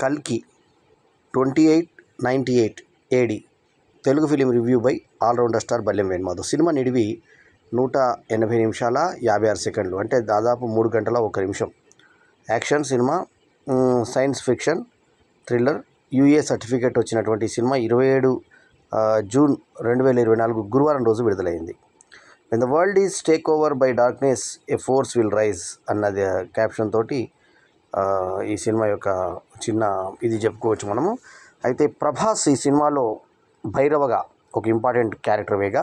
కల్కి 2898 AD Telugu film review by allrounder star Ballem Venumadhav. సినిమా నిడివి 180 నిమిషాల 56 సెకండ్లు, అంటే దాదాపు 3 గంటల 1 నిమిషం. యాక్షన్ సినిమా, science fiction, thriller. UA certificate వచ్చినటువంటి సినిమా 27 జూన్ 2024 గురువారం రోజు విడుదలైంది. When the world is take over by darkness a force will rise అన్నది క్యాప్షన్ తోటి ఈ సినిమా యొక్క చిన్న ఇది చెప్పుకోవచ్చు మనము. అయితే ప్రభాస్ ఈ సినిమాలో భైరవగా ఒక ఇంపార్టెంట్ క్యారెక్టర్ వేగా,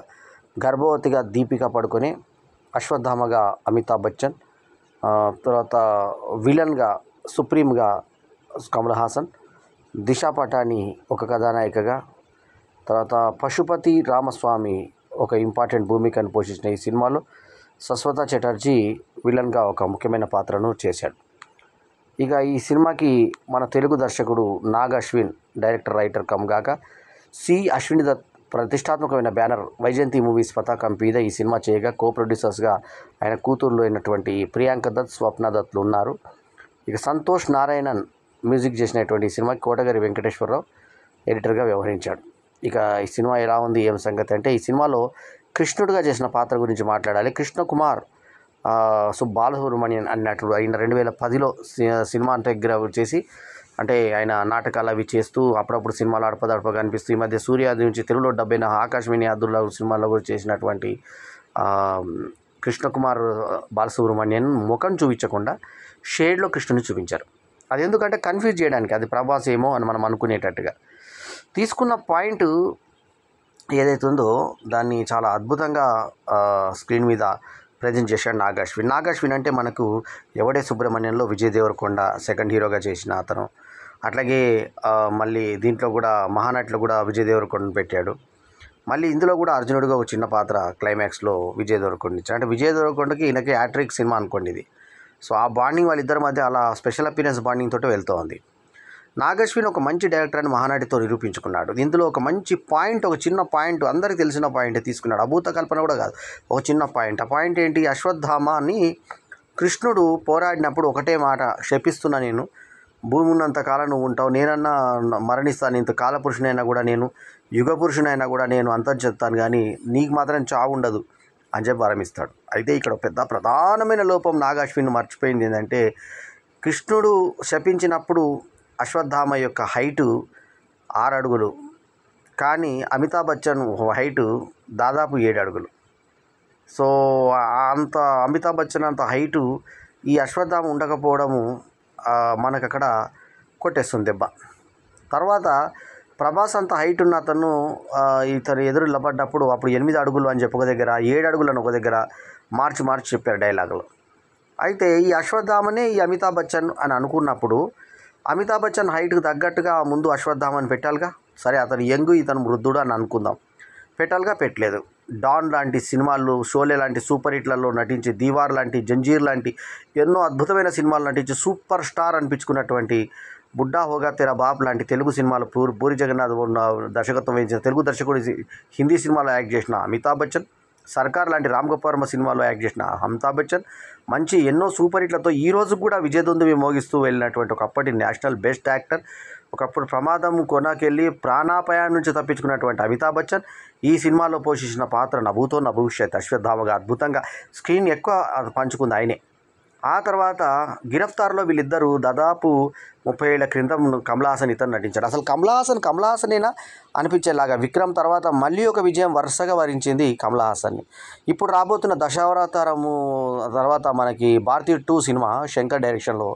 గర్భవతిగా దీపికా పడుకొని, అశ్వత్థామగా అమితాబ్ బచ్చన్, తర్వాత విలన్గా సుప్రీంగా కమల్ హాసన్, దిశా పటాని ఒక కథానాయికగా, తర్వాత పశుపతి రామస్వామి ఒక ఇంపార్టెంట్ భూమికను పోషించిన ఈ సినిమాలో సస్వతా చటర్జీ విలన్గా ఒక ముఖ్యమైన పాత్రను చేశాడు. ఇక ఈ సినిమాకి మన తెలుగు దర్శకుడు నాగ్ అశ్విన్ డైరెక్టర్, రైటర్ కమ్గాక అశ్విని దత్ ప్రతిష్టాత్మకమైన బ్యానర్ వైజయంతి మూవీస్ పతాకం మీద ఈ సినిమా చేయగా కో ప్రొడ్యూసర్స్గా ఆయన కూతుర్లు అయినటువంటి ప్రియాంక దత్, స్వప్న దత్లు ఉన్నారు. ఇక సంతోష్ నారాయణన్ మ్యూజిక్ చేసినటువంటి ఈ సినిమాకి కోటగారి వెంకటేశ్వరరావు ఎడిటర్గా వ్యవహరించాడు. ఇక ఈ సినిమా ఎలా ఉంది, ఏం సంగతి అంటే, ఈ సినిమాలో కృష్ణుడిగా చేసిన పాత్ర గురించి మాట్లాడాలి. కృష్ణకుమార్ బాలసుబ్రమణ్యన్ అన్నట్లు ఆయన 2010లో సినిమా దగ్గర చేసి, అంటే ఆయన నాటకాలు అవి చేస్తూ అప్పుడప్పుడు సినిమాలు అడపదడపగా అనిపిస్తూ ఈ మధ్య సూర్యాది నుంచి తెలుగులో డబ్బైన ఆకాశవాణి అద్దుల్లో సినిమాలో కూడా చేసినటువంటి కృష్ణకుమార్ బాలసుబ్రమణ్యన్ ముఖం చూపించకుండా షేడ్లో కృష్ణుని చూపించారు. అది ఎందుకంటే కన్ఫ్యూజ్ చేయడానికి, అది ప్రభాస్ ఏమో అని మనం అనుకునేటట్టుగా తీసుకున్న పాయింట్ ఏదైతే ఉందో దాన్ని చాలా అద్భుతంగా స్క్రీన్ మీద ప్రజెంట్ చేశాడు నాగ్ అశ్విన్. నాగ్ అశ్విన్ అంటే మనకు ఎవడే సుబ్రహ్మణ్యంలో విజయ్ దేవరకొండ సెకండ్ హీరోగా చేసిన అతను, అట్లాగే మళ్ళీ దీంట్లో కూడా మహానటిలో కూడా విజయ్ దేవరకొండను పెట్టాడు. మళ్ళీ ఇందులో కూడా అర్జునుడిగా ఒక చిన్న పాత్ర క్లైమాక్స్లో విజయ్ దేవరకొండ ఇచ్చాడు. అంటే విజయ్ దేవరకొండకి ఈయనకి హ్యాట్రిక్ సినిమా అనుకోండి ఇది. సో ఆ బాండింగ్ వాళ్ళిద్దరి మధ్య అలా స్పెషల్ అపీరెన్స్ బాండింగ్ తోటి వెళ్తూ ఉంది. నాగ్ అశ్విన్ ఒక మంచి డైరెక్టర్ అని మహానటితో నిరూపించుకున్నాడు. ఇందులో ఒక మంచి పాయింట్, ఒక చిన్న పాయింట్, అందరికీ తెలిసిన పాయింట్ తీసుకున్నాడు. అభూత కల్పన కూడా కాదు, ఒక చిన్న పాయింట్. ఆ పాయింట్ ఏంటి, అశ్వత్థామని కృష్ణుడు పోరాడినప్పుడు ఒకటే మాట, శపిస్తున్నా నేను, భూమి ఉన్నంత కాలం నువ్వు ఉంటావు, నేనన్నా మరణిస్తాను, ఇంత కాలపురుషునైనా కూడా నేను, యుగ పురుషునైనా కూడా నేను అంతం చెప్తాను, కానీ నీకు మాత్రం చావు ఉండదు అని చెప్పి వరమిస్తాడు. అయితే ఇక్కడ పెద్ద ప్రధానమైన లోపం నాగ్ అశ్విన్ మర్చిపోయింది ఏంటంటే, కృష్ణుడు శపించినప్పుడు అశ్వత్థామ యొక్క హైటు 6 అడుగులు, కానీ అమితాబ్ బచ్చన్ హైటు దాదాపు 7 అడుగులు. సో అంత అమితాబ్ బచ్చన్ అంత హైటు ఈ అశ్వత్థామ ఉండకపోవడము మనకు అక్కడ కొట్టేస్తుంది దెబ్బ. తర్వాత ప్రభాస్ అంత హైట్ ఉన్న అతను ఇతను ఎదురు నిలబడ్డప్పుడు అప్పుడు 8 అడుగులు అని చెప్పి ఒక దగ్గర, 7 అడుగులను ఒక దగ్గర మార్చి చెప్పారు డైలాగులు. అయితే ఈ అశ్వత్థామనే ఈ అమితాబ్ బచ్చన్ అని అనుకున్నప్పుడు అమితాబ్ బచ్చన్ హైట్కి తగ్గట్టుగా ముందు అశ్వత్థామని పెట్టాలిగా. సరే అతను యంగు, ఇతను వృద్ధుడు అని అనుకుందాం, పెట్టాలిగా, పెట్టలేదు. డాన్ లాంటి సినిమాలు, షోలే లాంటి సూపర్ హిట్లలో నటించి, దీవార్ లాంటి, జంజీర్ లాంటి ఎన్నో అద్భుతమైన సినిమాలు నటించి సూపర్ స్టార్ అనిపించుకున్నటువంటి బుడ్డా హోగా తెరా బాప్ లాంటి తెలుగు సినిమాలు పూరి జగన్నాథ్ దర్శకత్వం వహించిన తెలుగు దర్శకుడు, హిందీ సినిమాలో యాక్ట్ చేసిన అమితాబ్ బచ్చన్, సర్కార్ లాంటి రామ్ గోపాల్ వర్మ సినిమాలో యాక్ట్ చేసిన అమితాబ్ బచ్చన్, మంచి ఎన్నో సూపర్ హిట్లతో ఈ రోజు కూడా విజయదుందువి మోగిస్తూ వెళ్ళినటువంటి ఒకప్పటి నేషనల్ బెస్ట్ యాక్టర్, ఒకప్పుడు ప్రమాదం కొనకెళ్ళి ప్రాణాపాయం నుంచి తప్పించుకున్నటువంటి అమితాబ్ బచ్చన్ ఈ సినిమాలో పోషించిన పాత్ర నభూతో నభవిష్యత్ అశ్వత్థామగా అద్భుతంగా స్క్రీన్ ఎక్కువ పంచుకుంది ఆయనే. ఆ తర్వాత గిరఫ్తార్లో వీళ్ళిద్దరూ దాదాపు 30 ఏళ్ల క్రితం కమల్ హాసన్ ఇతను నటించాడు. అసలు కమల్ హాసనేనా అనిపించేలాగా విక్రమ్ తర్వాత మళ్ళీ ఒక విజయం వరుసగా వరించింది కమల్ హాసన్ని. ఇప్పుడు రాబోతున్న దశావతారము తర్వాత మనకి భారతీయ 2 సినిమా శంకర్ డైరెక్షన్లో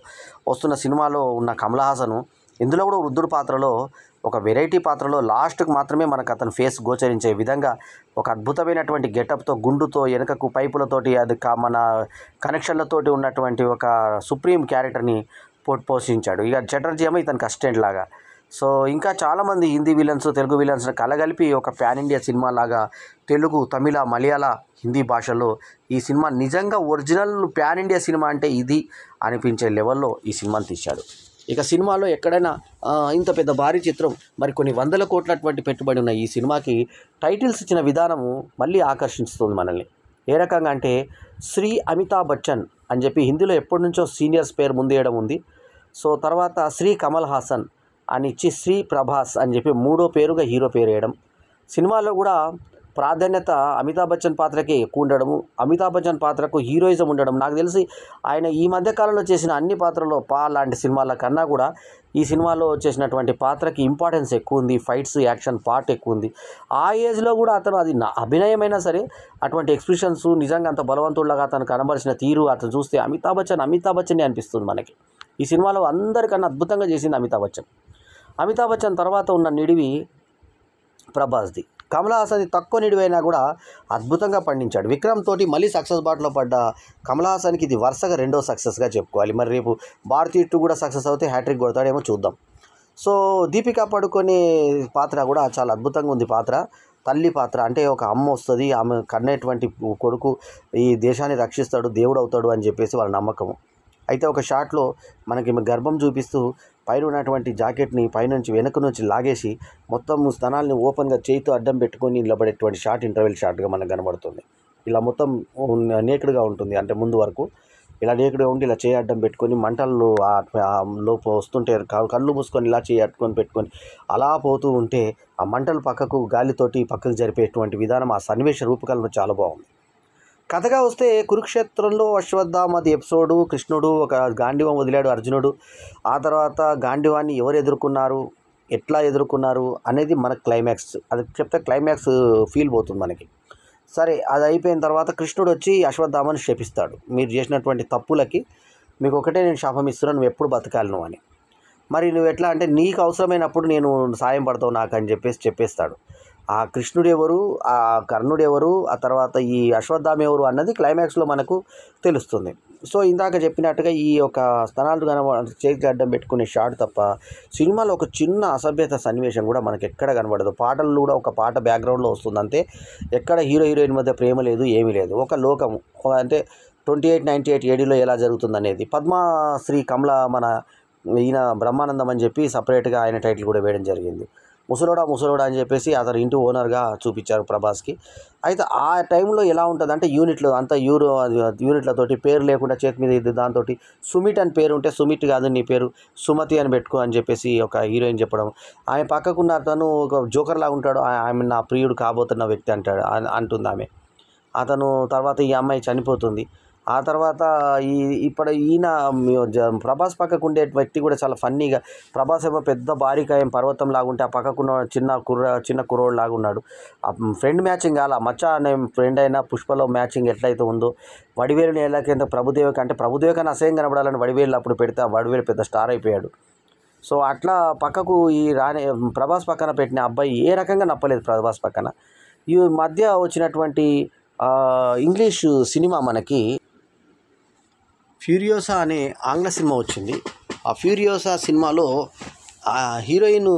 వస్తున్న సినిమాలో ఉన్న కమల్ హాసను ఇందులో కూడా వృద్ధుడు పాత్రలో, ఒక వెరైటీ పాత్రలో లాస్ట్కి మాత్రమే మనకు అతను ఫేస్ గోచరించే విధంగా ఒక అద్భుతమైనటువంటి గెటప్తో, గుండుతో, వెనకకు పైపులతోటి, అది మన కనెక్షన్లతోటి ఉన్నటువంటి ఒక సుప్రీం క్యారెక్టర్ని పోషించాడు. ఇక చటర్జీ ఏమో ఇతనికి అసిస్టెంట్ లాగా. సో ఇంకా చాలామంది హిందీ విలన్స్, తెలుగు విలన్స్ కలగలిపి ఒక ప్యాన్ ఇండియా సినిమా లాగా తెలుగు, తమిళ, మలయాళ, హిందీ భాషల్లో ఈ సినిమా నిజంగా ఒరిజినల్ ప్యాన్ ఇండియా సినిమా అంటే ఇది అనిపించే లెవెల్లో ఈ సినిమాని తీశాడు. ఇక సినిమాలో ఎక్కడైనా ఇంత పెద్ద భారీ చిత్రం, మరి కొన్ని 100 కోట్లటువంటి పెట్టుబడి ఉన్న ఈ సినిమాకి టైటిల్స్ ఇచ్చిన విధానము మళ్ళీ ఆకర్షిస్తుంది మనల్ని. ఏ రకంగా అంటే శ్రీ అమితాబ్ బచ్చన్ అని చెప్పి హిందీలో ఎప్పటి నుంచో సీనియర్స్ పేరు ముందేయడం ఉంది. సో తర్వాత శ్రీ కమల్ హాసన్ అని ఇచ్చి శ్రీ ప్రభాస్ అని చెప్పి మూడో పేరుగా హీరో పేరు వేయడం. సినిమాలో కూడా ప్రాధాన్యత అమితాబ్ బచ్చన్ పాత్రకే ఎక్కువ ఉండడము, అమితాబ్ బచ్చన్ పాత్రకు హీరోయిజం ఉండడం. నాకు తెలిసి ఆయన ఈ మధ్యకాలంలో చేసిన అన్ని పాత్రల్లో లాంటి సినిమాల కన్నా కూడా ఈ సినిమాలో చేసినటువంటి పాత్రకి ఇంపార్టెన్స్ ఎక్కువ ఉంది, ఫైట్స్ యాక్షన్ పార్ట్ ఎక్కువ ఉంది. ఆ ఏజ్లో కూడా అతను అది అభినయమైనా సరే అటువంటి ఎక్స్ప్రెషన్స్ నిజంగా అంత బలవంతుడిలాగా అతను కనబరిచిన తీరు అతను చూస్తే అమితాబ్ బచ్చన్ అనిపిస్తుంది మనకి. ఈ సినిమాలో అందరికన్నా అద్భుతంగా చేసింది అమితాబ్ బచ్చన్. అమితాబ్ బచ్చన్ తర్వాత ఉన్న నిడివి ప్రభాస్ది. కమల్ హాసన్ తక్కువ నిడివైనా కూడా అద్భుతంగా పండించాడు. విక్రమ్ తోటి మళ్ళీ సక్సెస్ బాటలో పడ్డ కమల్ హాసన్కి ఇది వరుసగా రెండో సక్సెస్గా చెప్పుకోవాలి. మరి రేపు భారతీయ 2 కూడా సక్సెస్ అవుతే హ్యాట్రిక్ కొడతాడేమో చూద్దాం. సో దీపికా పడుకొనే పాత్ర కూడా చాలా అద్భుతంగా ఉంది. పాత్ర తల్లి పాత్ర, అంటే ఒక అమ్మ వస్తుంది, ఆమె కన్నటువంటి కొడుకు ఈ దేశాన్ని రక్షిస్తాడు, దేవుడు అవుతాడు అని చెప్పేసి వాళ్ళ నమ్మకము. అయితే ఒక షాట్లో మనకి గర్భం చూపిస్తూ పైన ఉన్నటువంటి జాకెట్ని పైనుంచి వెనక నుంచి లాగేసి మొత్తం స్తనాల్ని ఓపెన్గా చేయితో అడ్డం పెట్టుకొని నిలబడేటువంటి షాట్ ఇంటర్వెల్ షాట్గా మనకు కనబడుతుంది. ఇలా మొత్తం నేకుడుగా ఉంటుంది, అంటే ముందు వరకు ఇలా నేకుడుగా ఉండి ఇలా చేయి అడ్డం పెట్టుకొని మంటల్లో లోపు వస్తుంటే కళ్ళు మూసుకొని ఇలా చేయి అట్టుకొని పెట్టుకొని అలా పోతూ ఉంటే ఆ మంటలు పక్కకు గాలితోటి పక్కకు జరిపేటువంటి విధానం, ఆ సన్నివేశ రూపకల్పన చాలా బాగుంది. కథగా వస్తే కురుక్షేత్రంలో అశ్వత్థామది ఎపిసోడు, కృష్ణుడు ఒక గాంధీవం వదిలాడు అర్జునుడు, ఆ తర్వాత గాంధీవాన్ని ఎవరు ఎదుర్కొన్నారు, ఎట్లా ఎదుర్కొన్నారు అనేది మనకు క్లైమాక్స్. అది చెప్తే క్లైమాక్స్ ఫీల్ పోతుంది మనకి. సరే, అది అయిపోయిన తర్వాత కృష్ణుడు వచ్చి అశ్వత్థామని శపిస్తాడు. మీరు చేసినటువంటి తప్పులకి మీకు ఒకటే నేను శాపం ఇస్తున్నాను, నువ్వు ఎప్పుడు బతకాలి నువ్వు అని. మరి నువ్వు ఎట్లా అంటే నీకు అవసరమైనప్పుడు నేను సాయం పడతావు నాకు అని చెప్పేస్తాడు. ఆ కృష్ణుడు ఎవరు, ఆ కర్ణుడు ఎవరు, ఆ తర్వాత ఈ అశ్వత్థామ ఎవరు అన్నది క్లైమాక్స్లో మనకు తెలుస్తుంది. సో ఇందాక చెప్పినట్టుగా ఈ యొక్క స్తనాలు చేతికి అడ్డం పెట్టుకునే షాట్ తప్ప సినిమాలో ఒక చిన్న అసభ్యత సన్నివేశం కూడా మనకి ఎక్కడ కనబడదు. పాటలు కూడా ఒక పాట బ్యాక్గ్రౌండ్లో వస్తుంది అంతే, ఎక్కడ హీరో హీరోయిన్ మధ్య ప్రేమ లేదు, ఏమీ లేదు. ఒక లోకము, అంటే 2898 ఏడీలో ఎలా జరుగుతుంది అనేది. పద్మశ్రీ కమల మన ఈయన బ్రహ్మానందం అని చెప్పి సపరేట్గా ఆయన టైటిల్ కూడా వేయడం జరిగింది. ముసలోడా అని చెప్పేసి అతను ఇంటి ఓనర్గా చూపించారు ప్రభాస్కి. అయితే ఆ టైంలో ఎలా ఉంటుంది అంటే యూనిట్లతోటి పేరు లేకుండా చేతి మీద ఇది దాంతో సుమిట్ అని పేరు ఉంటే సుమిట్ కాదు నీ పేరు సుమతి అని పెట్టుకో అని చెప్పేసి ఒక హీరోయిన్ చెప్పడం. ఆమె పక్కకున్న అతను ఒక జోకర్ లాగా ఉంటాడు, ఆమె నా ప్రియుడు కాబోతున్న వ్యక్తి అంటుంది ఆమె. అతను తర్వాత ఈ అమ్మాయి చనిపోతుంది. ఆ తర్వాత ఈయన ప్రభాస్ పక్కకు ఉండే వ్యక్తి కూడా చాలా ఫన్నీగా, ప్రభాస్ ఏమో పెద్ద బారికాయం పర్వతం లాగుంటే ఆ పక్కకున్న చిన్న కుర్రోడు లాగా ఉన్నాడు. ఆ ఫ్రెండ్ మ్యాచింగ్ అలా మచ్చ అనే ఫ్రెండ్ అయినా పుష్పలో మ్యాచింగ్ ఎట్లయితే ఉందో వడివేలుని ఎలాగైతే ప్రభుదేవ కన్నా అసహ్యం కనబడాలని వడివేలు అప్పుడు పెడితే వడివేలు పెద్ద స్టార్ అయిపోయాడు. సో అట్లా పక్కకు ఈ ప్రభాస్ పక్కన పెట్టిన అబ్బాయి ఏ రకంగా నప్పలేదు ప్రభాస్ పక్కన. ఈ మధ్య వచ్చినటువంటి ఇంగ్లీష్ సినిమా మనకి ఫ్యూరియోసా అనే ఆంగ్ల సినిమా వచ్చింది. ఆ ఫ్యూరియోసా సినిమాలో ఆ హీరోయిన్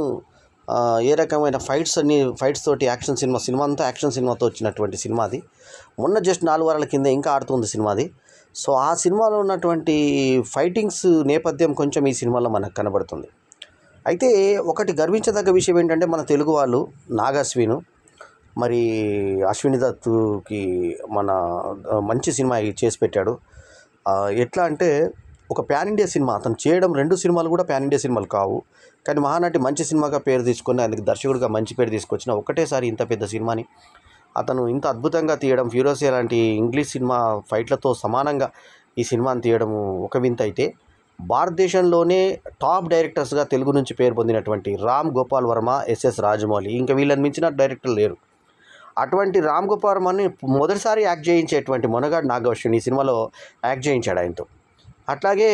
ఏ రకమైన ఫైట్స్ తోటి యాక్షన్ సినిమా అంతా యాక్షన్ సినిమాతో వచ్చినటువంటి సినిమా అది. మొన్న జస్ట్ 4 వారాల కింద ఇంకా ఆడుతుంది సినిమాది. సో ఆ సినిమాలో ఉన్నటువంటి ఫైటింగ్స్ నేపథ్యం కొంచెం ఈ సినిమాలో మనకు కనబడుతుంది. అయితే ఒకటి గర్వించదగ్గ విషయం ఏంటంటే మన తెలుగు వాళ్ళు నాగశ్విను మరి అశ్విని దత్తుకి మన మంచి సినిమా చేసి పెట్టాడు. ఎట్లా అంటే ఒక ప్యాన్ ఇండియా సినిమా అతను చేయడం, 2 సినిమాలు కూడా ప్యాన్ ఇండియా సినిమాలు కావు, కానీ మహానటి మంచి సినిమాగా పేరు తీసుకొని ఆయనకి దర్శకుడిగా మంచి పేరు తీసుకొచ్చిన ఒకటేసారి ఇంత పెద్ద సినిమాని అతను ఇంత అద్భుతంగా తీయడం, ఫ్యూరోసియా లాంటి ఇంగ్లీష్ సినిమా ఫైట్లతో సమానంగా ఈ సినిమాని తీయడము ఒక వింత. అయితే భారతదేశంలోనే టాప్ డైరెక్టర్స్గా తెలుగు నుంచి పేరు పొందినటువంటి రామ్ గోపాల్ వర్మ, ఎస్ఎస్ రాజమౌళి, ఇంకా వీళ్ళని మించిన డైరెక్టర్ లేరు. అటువంటి రామ్ గోపాల్ వర్మని మొదటిసారి యాక్ట్ చేయించేటువంటి మొనగాడు నాగశ్విన్ ఈ సినిమాలో యాక్ట్ చేయించాడు ఆయనతో. అట్లాగే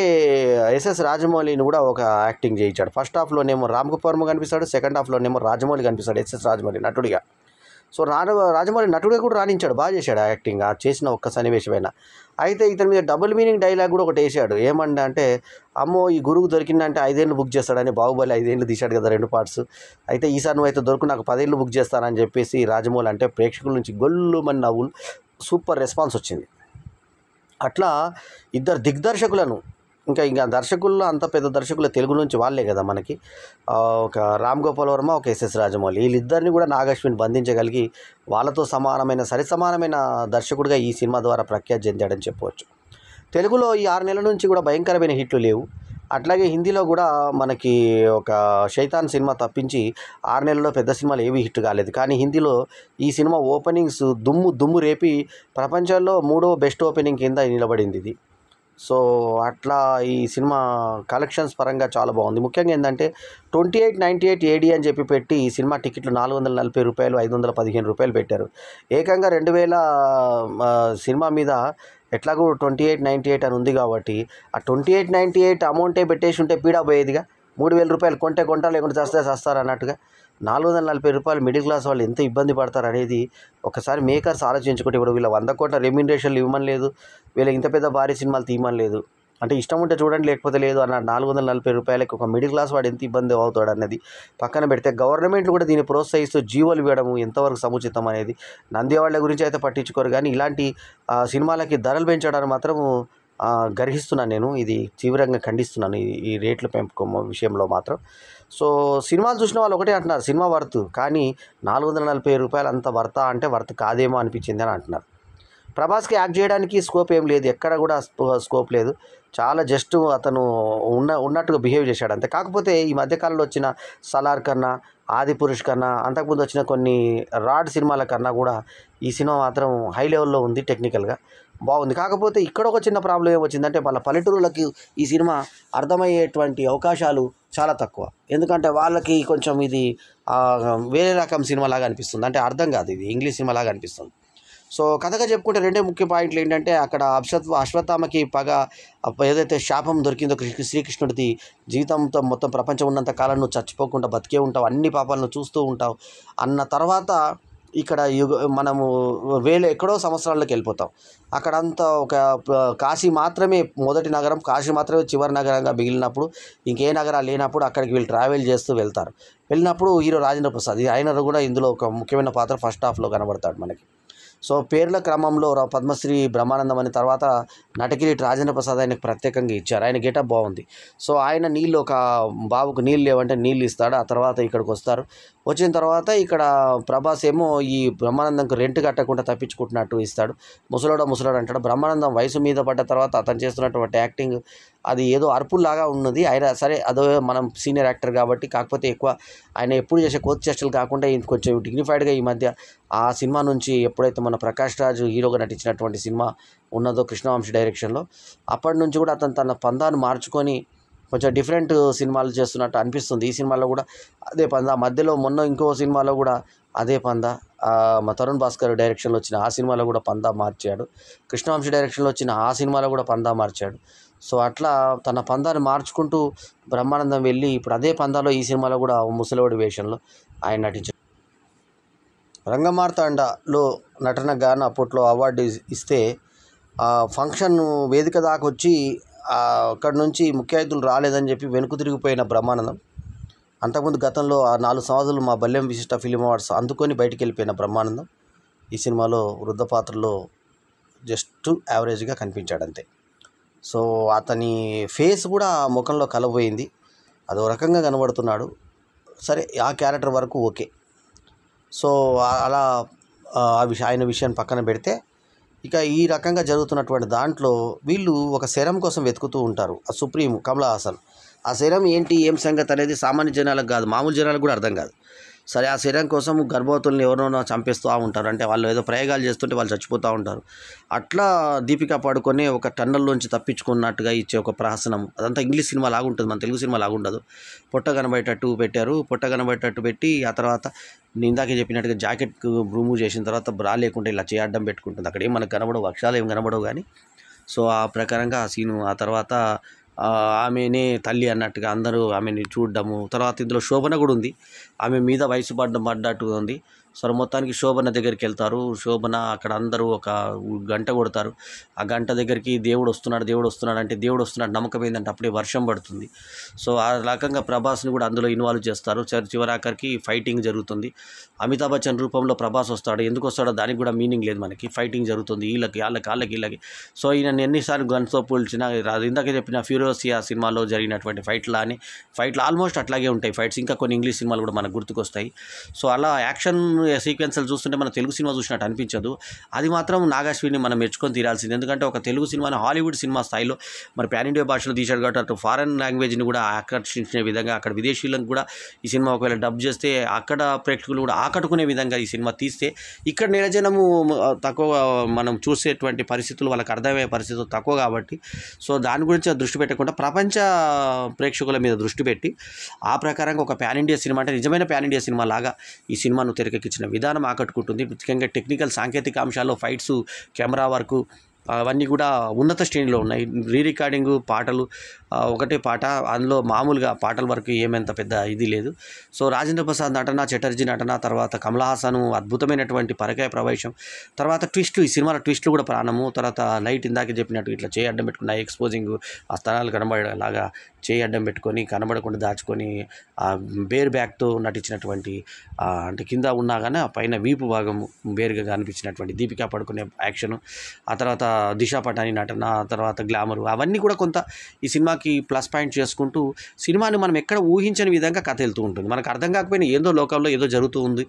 ఎస్ఎస్ రాజమౌళిని కూడా ఒక యాక్టింగ్ చేయించాడు. ఫస్ట్ హాఫ్లోనేమో రామ్ గోపాల్ వర్మ కనిపిస్తాడు, సెకండ్ హాఫ్లోనేమో రాజమౌళి కనిపిస్తాడు, ఎస్ఎస్ రాజమౌళి నటుడిగా. సో రాజమౌళి నటుడిగా కూడా రాణించాడు, బాగా చేశాడు యాక్టింగ్ ఆ చేసిన ఒక్క సన్నివేశమైనా. అయితే ఇతని మీద డబుల్ మీనింగ్ డైలాగ్ కూడా ఒకటి వేసాడు. ఏమన్నా అంటే అమ్మో ఈ గురువు దొరికిందంటే 5 ఏళ్ళు బుక్ చేస్తాడని, బాహుబలి 5 ఏళ్ళు తీశాడు కదా 2 పార్ట్స్. అయితే ఈసారి నువ్వు అయితే దొరికి నాకు 10 ఏళ్ళు బుక్ చేస్తానని చెప్పేసి రాజమౌళి అంటే ప్రేక్షకుల నుంచి గొల్లుమని నవ్వులు, సూపర్ రెస్పాన్స్ వచ్చింది. అట్లా ఇద్దరు దిగ్దర్శకులను ఇంకా దర్శకుల్లో అంత పెద్ద దర్శకులు తెలుగు నుంచి వాళ్ళే కదా మనకి, ఒక రామ్ గోపాల్ వర్మ, ఒక ఎస్ఎస్ రాజమౌళి, వీళ్ళిద్దరిని కూడా నాగశ్విన్ బంధించగలిగి వాళ్ళతో సమానమైన దర్శకుడిగా ఈ సినిమా ద్వారా ప్రఖ్యాతి చెందాడని చెప్పవచ్చు. తెలుగులో ఈ 6 నెలల నుంచి కూడా భయంకరమైన హిట్లు లేవు. అట్లాగే హిందీలో కూడా మనకి ఒక శైతాన్ సినిమా తప్పించి 6 నెలల్లో పెద్ద సినిమాలు ఏవి హిట్ కాలేదు. కానీ హిందీలో ఈ సినిమా ఓపెనింగ్స్ దుమ్ము రేపి ప్రపంచంలో 3వ బెస్ట్ ఓపెనింగ్ కింద నిలబడింది ఇది. సో అట్లా ఈ సినిమా కలెక్షన్స్ పరంగా చాలా బాగుంది. ముఖ్యంగా ఏంటంటే 2898 AD అని చెప్పి పెట్టి ఈ సినిమా టికెట్లు ₹440, ₹515 పెట్టారు. ఏకంగా 2000 సినిమా మీద ఎట్లాగూ 2898 అని ఉంది కాబట్టి ఆ 2898 అమౌంటే పెట్టేసి ఉంటే పీడా పోయేదిగా. ₹3000 కొంటే కొంటా లేకుంటే చస్తే చస్తారు అన్నట్టుగా. ₹440 మిడిల్ క్లాస్ వాళ్ళు ఎంత ఇబ్బంది పడతారు అనేది ఒకసారి మేకర్స్ ఆలోచించుకుంటే, ఇప్పుడు వీళ్ళ 100 కోట్ల రెమ్యూనరేషన్లు ఇవ్వమని లేదు, వీళ్ళకి ఇంత పెద్ద భారీ సినిమాలు తీయమని లేదు, అంటే ఇష్టం ఉంటే చూడండి లేకపోతే లేదు అన్న ₹440 ఒక మిడిల్ క్లాస్ వాడు ఎంత ఇబ్బంది అవుతాడు అన్నది పక్కన పెడితే, గవర్నమెంట్లు కూడా దీన్ని ప్రోత్సహిస్తూ జీవోలు ఇవ్వడము ఎంతవరకు సముచితం అనేది నంది వాళ్ళ గురించి అయితే పట్టించుకోరు. కానీ ఇలాంటి సినిమాలకి ధరలు పెంచడానికి మాత్రము గర్హిస్తున్నాను నేను. ఇది తీవ్రంగా ఖండిస్తున్నాను ఈ రేట్ల పెంపు విషయంలో మాత్రం. సో సినిమాలు చూసిన వాళ్ళు ఒకటే అంటున్నారు, సినిమా వర్త్, కానీ ₹440 అంత వర్తా అంటే వర్త్ కాదేమో అనిపించింది అని అంటున్నారు. ప్రభాస్కి యాక్ట్ చేయడానికి స్కోప్ ఏం లేదు, ఎక్కడ కూడా స్కోప్ లేదు. చాలా జస్ట్ అతను ఉన్నట్టుగా బిహేవ్ చేశాడు అంతే. కాకపోతే ఈ మధ్యకాలంలో వచ్చిన సలార్ కన్నా, ఆదిపురుష్ కన్నా, అంతకుముందు వచ్చిన కొన్ని రాడ్ సినిమాల కన్నా కూడా ఈ సినిమా మాత్రం హై లెవెల్లో ఉంది, టెక్నికల్గా బాగుంది. కాకపోతే ఇక్కడ ఒక చిన్న ప్రాబ్లం ఏమొచ్చిందంటే, వాళ్ళ పల్లెటూరులకి ఈ సినిమా అర్థమయ్యేటువంటి అవకాశాలు చాలా తక్కువ. ఎందుకంటే వాళ్ళకి కొంచెం ఇది వేరే రకం సినిమా లాగా అనిపిస్తుంది, అంటే అర్థం కాదు, ఇది ఇంగ్లీష్ సినిమా లాగా అనిపిస్తుంది. సో కథగా చెప్పుకుంటే రెండే ముఖ్య పాయింట్లు ఏంటంటే, అక్కడ అశ్వత్థామకి ఏదైతే శాపం దొరికిందో శ్రీకృష్ణుడిది, జీవితంతో మొత్తం ప్రపంచం ఉన్నంత కాలం నువ్వు చచ్చిపోకుండా బతికే ఉంటావు, అన్ని పాపాలను చూస్తూ ఉంటావు అన్న తర్వాత ఇక్కడ మనము ఎక్కడో సంవత్సరాల్లోకి వెళ్ళిపోతాం. అక్కడంతా ఒక కాశీ మాత్రమే మొదటి నగరం, కాశీ మాత్రమే చివరి నగరంగా మిగిలినప్పుడు, ఇంకే నగరాలు లేనప్పుడు అక్కడికి వీళ్ళు ట్రావెల్ చేస్తూ వెళ్ళినప్పుడు హీరో రాజేంద్ర ప్రసాద్, ఆయన కూడా ఇందులో ఒక ముఖ్యమైన పాత్ర ఫస్ట్ హాఫ్లో కనబడతాడు మనకి. సో పేర్ల క్రమంలో పద్మశ్రీ బ్రహ్మానందం అని, తర్వాత నటకిరీటి రాజేంద్ర ప్రసాద్ ఆయనకు ప్రత్యేకంగా ఇచ్చారు. ఆయన గెటప్ బాగుంది. సో ఆయన నీళ్ళు, ఒక బాబుకు నీళ్ళు లేవంటే నీళ్ళు ఇస్తాడు. ఆ తర్వాత ఇక్కడికి వచ్చిన తర్వాత ఇక్కడ ప్రభాస్ ఏమో ఈ బ్రహ్మానందంకు రెంట్ కట్టకుండా తప్పించుకుంటున్నట్టు ఇస్తాడు. ముసలోడు అంటాడు. బ్రహ్మానందం వయసు మీద పడ్డ తర్వాత అతను చేస్తున్నటువంటి యాక్టింగ్ అది ఏదో అర్పుల్లాగా ఉన్నది. ఆయన సరే అదో మనం సీనియర్ యాక్టర్ కాబట్టి, కాకపోతే ఎక్కువ ఆయన ఎప్పుడు చేసే కోతి చేష్టలు కాకుండా కొంచెం డిగ్నిఫైడ్గా ఈ మధ్య ఆ సినిమా నుంచి ఎప్పుడైతే మన ప్రకాష్ రాజు హీరోగా నటించినటువంటి సినిమా ఉన్నదో కృష్ణవంశీ డైరెక్షన్లో, అప్పటి నుంచి కూడా అతను తన పందాన్ని మార్చుకొని కొంచెం డిఫరెంట్ సినిమాలు చేస్తున్నట్టు అనిపిస్తుంది. ఈ సినిమాలో కూడా అదే పందా, మధ్యలో మొన్న ఇంకో సినిమాలో కూడా అదే పందా, మా తరుణ్ భాస్కర్ డైరెక్షన్లో వచ్చిన ఆ సినిమాలో కూడా పందా మార్చాడు, కృష్ణవంశీ డైరెక్షన్లో వచ్చిన ఆ సినిమాలో కూడా పందా మార్చాడు. సో అట్లా తన పందాన్ని మార్చుకుంటూ బ్రహ్మానందం వెళ్ళి ఇప్పుడు అదే పందాలో ఈ సినిమాలో కూడా ముసలివాడి వేషంలో ఆయన నటించాడు. రంగమార్తాండలో నటనకు గాను అప్పట్లో అవార్డు ఇస్తే ఫంక్షన్ వేదిక దాకా వచ్చి అక్కడి నుంచి ముఖ్య అతిథులు రాలేదని చెప్పి వెనుక తిరిగిపోయిన బ్రహ్మానందం, అంతకుముందు గతంలో 4 సంవత్సరాలు మా బల్యం విశిష్ట ఫిలిం అవార్డ్స్ అందుకొని బయటికి వెళ్ళిపోయిన బ్రహ్మానందం ఈ సినిమాలో వృద్ధ పాత్రలో జస్ట్ యావరేజ్గా కనిపించాడు అంతే. సో అతని ఫేస్ కూడా ముఖంలో కలబోయింది, అదో రకంగా కనబడుతున్నాడు. సరే ఆ క్యారెక్టర్ వరకు ఓకే. సో అలా ఆయన విషయాన్ని పక్కన పెడితే, ఇక ఈ రకంగా జరుగుతున్నటువంటి దాంట్లో వీళ్ళు ఒక సెరం కోసం వెతుకుతూ ఉంటారు. ఆ సుప్రీం కమలా హాసన్, ఆ సెరం ఏంటి ఏం సంగతి అనేది సామాన్య జనాలకు కాదు, మామూలు జనాలకు కూడా అర్థం కాదు. సరే ఆ శరీరం కోసం గర్భవతుల్ని ఎవరినో చంపేస్తూ ఉంటారు, అంటే వాళ్ళు ఏదో ప్రయోగాలు చేస్తుంటే వాళ్ళు చచ్చిపోతూ ఉంటారు. అట్లా దీపికా పాడుకొని ఒక టన్నల్లోంచి తప్పించుకున్నట్టుగా ఇచ్చే ఒక ప్రహసనం, అదంతా ఇంగ్లీష్ సినిమా లాగుంటుంది, మన తెలుగు సినిమా లాగుండదు. పొట్ట కనబడేటట్టు పెట్టారు, పొట్ట కనబడేటట్టు పెట్టి ఆ తర్వాత ఇందాకే చెప్పినట్టుగా జాకెట్ రిమూవ్ చేసిన తర్వాత బ్రా లేకుండా ఇలా చేయడం పెట్టుకుంటుంది. అక్కడ ఏం మనకు కనబడవు, అక్షరాలు ఏం కనబడవు కానీ. సో ఆ ప్రకారంగా ఆ సీను, ఆ తర్వాత ఆమెనే తల్లి అన్నట్టుగా అందరూ ఆమెని చూడడము. తర్వాత ఇందులో శోభన కూడా ఉంది, ఆమె మీద వయసు పడ్డట్టుగా ఉంది. సరే మొత్తానికి శోభన దగ్గరికి వెళ్తారు. శోభన అక్కడ అందరూ ఒక గంట కొడతారు. ఆ గంట దగ్గరికి దేవుడు వస్తున్నాడు అంటే దేవుడు వస్తున్నాడు నమ్మకం ఏంటంటే అప్పుడే వర్షం పడుతుంది. సో ఆ రకంగా ప్రభాస్ని కూడా అందులో ఇన్వాల్వ్ చేస్తారు. చివరాఖరికి ఫైటింగ్ జరుగుతుంది. అమితాబ్ బచ్చన్ రూపంలో ప్రభాస్ వస్తాడు. ఎందుకు వస్తాడో దానికి కూడా మీనింగ్ లేదు మనకి. ఫైటింగ్ జరుగుతుంది, వాళ్ళకి. సో ఈయన ఎన్నిసార్లు గన్స్తో పోల్చినా, ఇందాక చెప్పిన ఫ్యూరోసియా సినిమాలో జరిగినటువంటి ఫైట్లు ఆల్మోస్ట్ అట్లాగే ఉంటాయి ఫైట్స్. ఇంకా కొన్ని ఇంగ్లీష్ సినిమాలు కూడా మనకు గుర్తుకొస్తాయి. సో అలా యాక్షన్ సీక్వెన్స్లు చూస్తుంటే మన తెలుగు సినిమా చూసినట్టు అనిపించదు. అది మాత్రం నాగాశ్విని మనం మెచ్చుకొని తీరాల్సింది. ఎందుకంటే ఒక తెలుగు సినిమాని హాలీవుడ్ సినిమా స్థాయిలో మరి పాన్ ఇండియా భాషలో తీశాడు కాబట్టి అటు ఫారెన్ లాంగ్వేజ్ని కూడా ఆకర్షించే విధంగా, అక్కడ విదేశీయులను కూడా ఈ సినిమా ఒకవేళ డబ్ చేస్తే అక్కడ ప్రేక్షకులు కూడా ఆకట్టుకునే విధంగా ఈ సినిమా తీస్తే ఇక్కడ నిరజనము తక్కువ మనం చూసేటువంటి పరిస్థితులు, వాళ్ళకి అర్థమయ్యే పరిస్థితులు తక్కువ కాబట్టి సో దాని గురించి దృష్టి పెట్టకుండా ప్రపంచ ప్రేక్షకుల మీద దృష్టి పెట్టి ఆ ప్రకారంగా ఒక పాన్ ఇండియా సినిమా అంటే నిజమైన పాన్ ఇండియా సినిమా లాగా ఈ సినిమాను తెరకెక్కించిన విధానం ఆకట్టుకుంటుంది. ముఖ్యంగా టెక్నికల్ సాంకేతిక అంశాల్లో ఫైట్స్, కెమెరా వర్క్ అవన్నీ కూడా ఉన్నత శ్రేణిలో ఉన్నాయి. రికార్డింగు, పాటలు ఒకటే పాట, అందులో మామూలుగా పాటల వరకు ఏమంత పెద్ద ఇది లేదు. సో రాజేంద్ర ప్రసాద్ నటన, చటర్జీ నటన, తర్వాత కమల్ హాసన్ అద్భుతమైనటువంటి పరకాయ ప్రవేశం, తర్వాత ట్విస్ట్లు, ఈ సినిమాలో ట్విస్ట్లు కూడా ప్రాణము. తర్వాత లైట్ ఇందాక చెప్పినట్టు ఇట్లా చేయి అడ్డం పెట్టుకున్న ఎక్స్పోజింగ్, ఆ స్థలాలు కనబడేలాగా చేయి అడ్డం పెట్టుకొని కనబడకుండా దాచుకొని బేర్ బ్యాక్తో నటించినటువంటి అంటే కింద ఉన్నా కానీ ఆ పైన వీపు భాగం బేరుగా కనిపించినటువంటి దీపికా పడుకునే యాక్షన్, ఆ తర్వాత దిశా పటాని నటన, ఆ తర్వాత గ్లామరు, అవన్నీ కూడా కొంత ఈ సినిమాకి ప్లస్ పాయింట్ చేసుకుంటూ సినిమాని మనం ఎక్కడ ఊహించని విధంగా కథ వెళ్తూ ఉంటుంది. మనకు అర్థం కాకపోయినా ఏదో లోకంలో ఏదో జరుగుతూ ఉంది